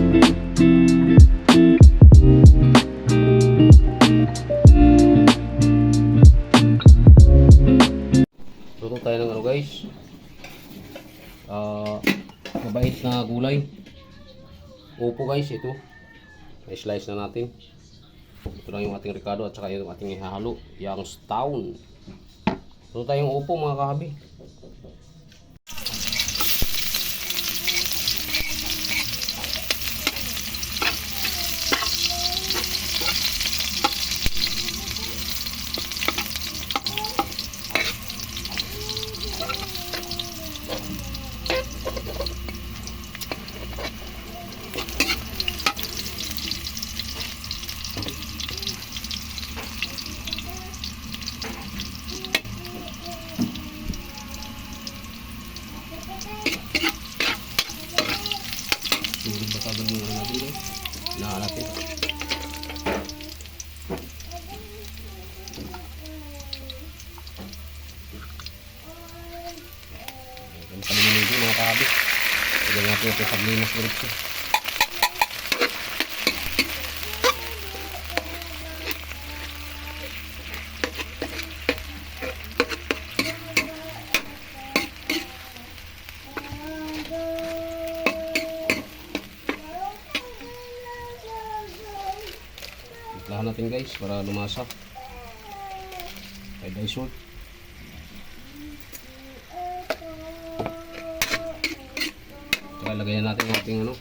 Luto tayo ng ano guys, mabait na gulay. Upo guys, ito. I-slice na natin. Ito lang yung ating ricado at saka yung ating ihahalo, Youngstown. Luto tayong upo mga kahabi. Sulit ba kagad yung ano natin guys? Hinahan natin. Ayan, paliminig yung mga kahabi. Pagyan natin ito sa limas diretso. Lahan natin guys para lumasa. Kaya guys short. Kaya lagayan natin ang ating ano.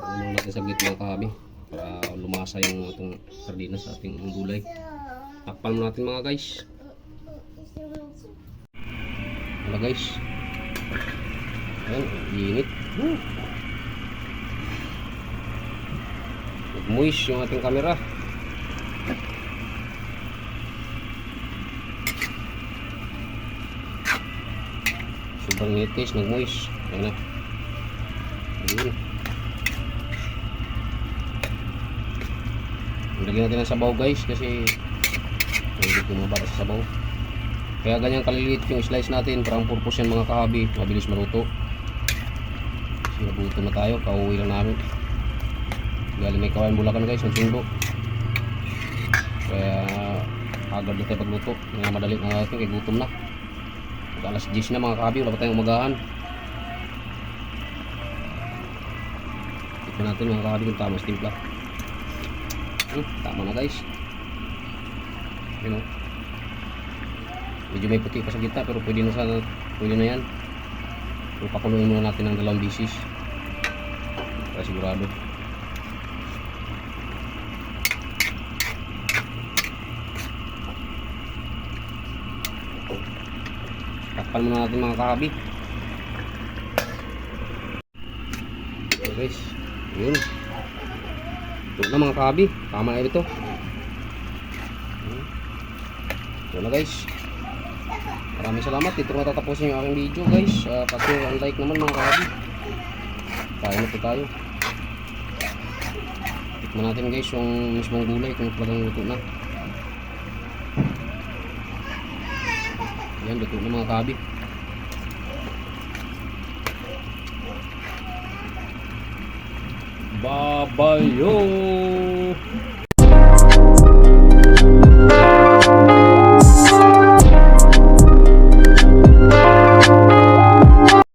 Ano natin saglit mga kahabi para lumasa yung itong sardinas sa ating gulay. Takpan mo natin mga guys. Wala guys. Ayan, init. Nag-moist yung ating camera. Sobrang init guys, nag-moist. Ayan na. Ayun. Lagyan natin ng sabaw guys kasi hindi kumabara sa sabaw. Kaya ganyan kaliliit yung slice natin para ang purpose yan mga kahabi, mabilis maluto. Kasi nabuto na tayo, kauwi lang namin. Galing may kawayan Bulacan guys, ng Sundo. Kaya agad na tayo pagluto, mga madali na natin kaya gutom na. Mag alas 10 na mga kahabi, wala pa tayong umagahan. Tignan natin mga kahabi kung tama sa timpla. Tama na guys. Yun o. Medyo may puti pa sa gitna pero pwede na yan. So pakuluin muna natin ng 2 bisis para sigurado. Takpan muna natin mga kahabi. Okay guys. Yun. Ito na mga kahabi, tama na ito. Ito na guys. Maraming salamat. Dito na tatapusin yung aking video guys. Pati ang like naman mga kahabi. Kaya na po tayo. Tikman natin guys yung mismong gulay kung talagang luto na. Yan, luto na mga kahabi. Babayo!